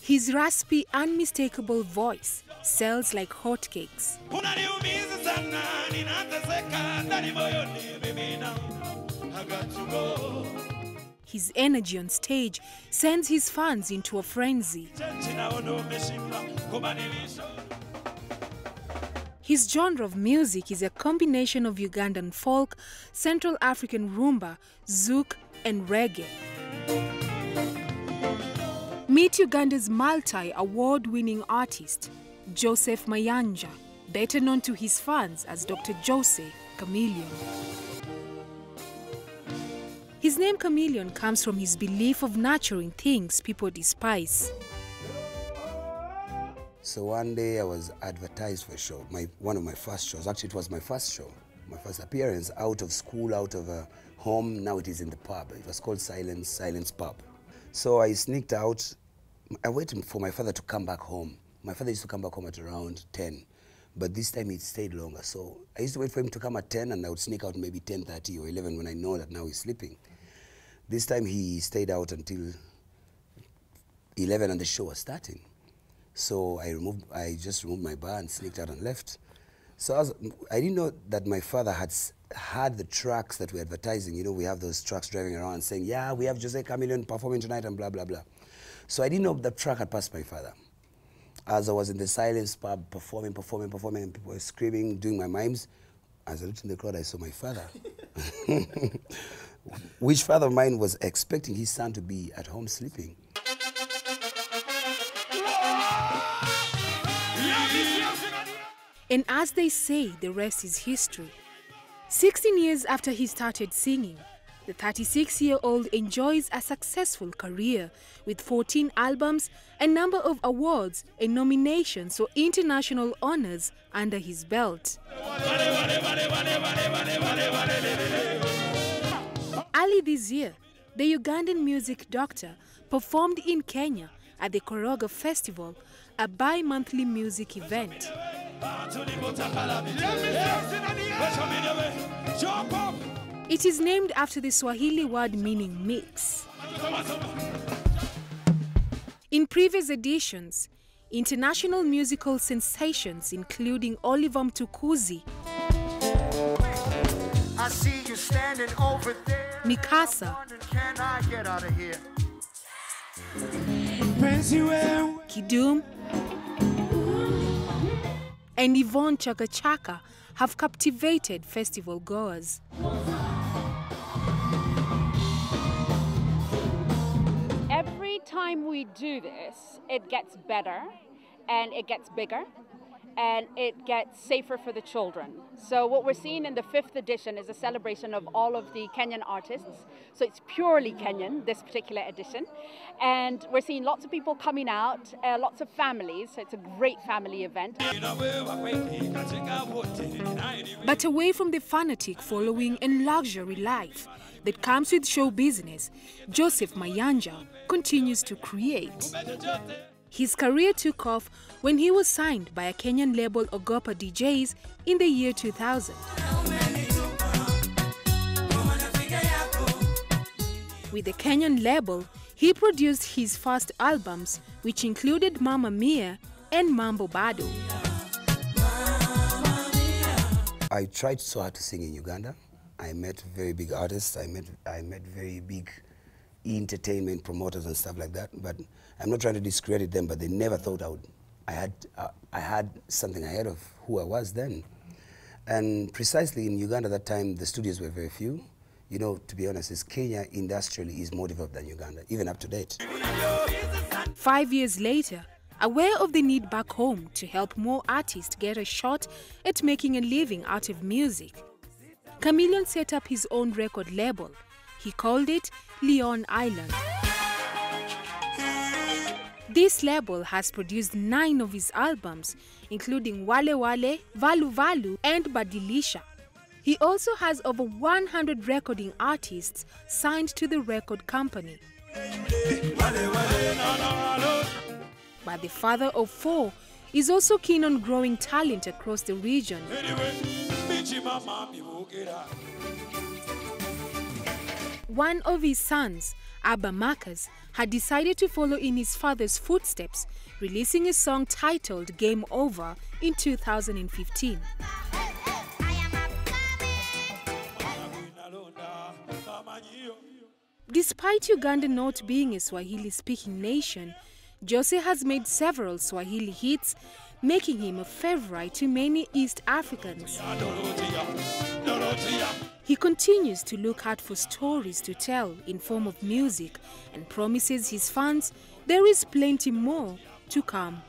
His raspy, unmistakable voice sells like hotcakes. His energy on stage sends his fans into a frenzy. His genre of music is a combination of Ugandan folk, Central African rumba, zouk, and reggae. Meet Uganda's multi-award-winning artist, Joseph Mayanja, better known to his fans as Dr. Jose Chameleone. His name Chameleone comes from his belief of nurturing things people despise. So one day I was advertised for a show, one of my first shows. Actually, it was my first show, my first appearance out of school, out of home. Now it is in the pub. It was called Silence Pub. So I sneaked out. I waited for my father to come back home. My father used to come back home at around 10, but this time he stayed longer. So I used to wait for him to come at 10, and I would sneak out maybe 10:30 or 11 when I know that now he's sleeping. This time he stayed out until 11 and the show was starting. So I just removed my bar and sneaked out and left. So I didn't know that my father had the trucks that were advertising. You know, we have those trucks driving around saying, yeah, we have Jose Chameleone performing tonight and blah, blah, blah. So I didn't know the truck had passed my father. As I was in the Silence Pub performing, and people were screaming, doing my mimes, as I looked in the crowd, I saw my father. Which father of mine was expecting his son to be at home sleeping. And as they say, the rest is history. 16 years after he started singing, the 36-year-old enjoys a successful career with 14 albums, a number of awards and nominations for international honors under his belt. Early this year, the Ugandan music doctor performed in Kenya at the Koroga Festival, a bi-monthly music event. It is named after the Swahili word meaning mix. In previous editions, international musical sensations including Oliver Mtukudzi, I see you standing over there. Mikasa, Can I get out of here? Kidum, and Yvonne Chaka Chaka have captivated festival goers. Every time we do this, it gets better and it gets bigger and it gets safer for the children. So what we're seeing in the 5th edition is a celebration of all of the Kenyan artists. So it's purely Kenyan, this particular edition. And we're seeing lots of people coming out, lots of families. So it's a great family event. But away from the fanatic following and luxury life that comes with show business, Joseph Mayanja continues to create. His career took off when he was signed by a Kenyan label Ogopa DJs in the year 2000. With the Kenyan label, he produced his first albums, which included Mamma Mia and Mambo Bado. I tried so hard to sing in Uganda. I met very big artists. I met very big entertainment promoters and stuff like that. But I'm not trying to discredit them, but they never thought I had something ahead of who I was then. And precisely in Uganda at that time, the studios were very few. You know, to be honest, Kenya industrially is more developed than Uganda, even up to date. 5 years later, aware of the need back home to help more artists get a shot at making a living out of music, Chameleone set up his own record label. He called it Leon Island. This label has produced 9 of his albums, including Wale Wale, Valu Valu, and Badilisha. He also has over 100 recording artists signed to the record company. But the father of 4 is also keen on growing talent across the region. One of his sons, Abba Marcus, had decided to follow in his father's footsteps, releasing a song titled Game Over in 2015. Despite Uganda not being a Swahili-speaking nation, Jose has made several Swahili hits, making him a favorite to many East Africans. He continues to look out for stories to tell in form of music and promises his fans there is plenty more to come.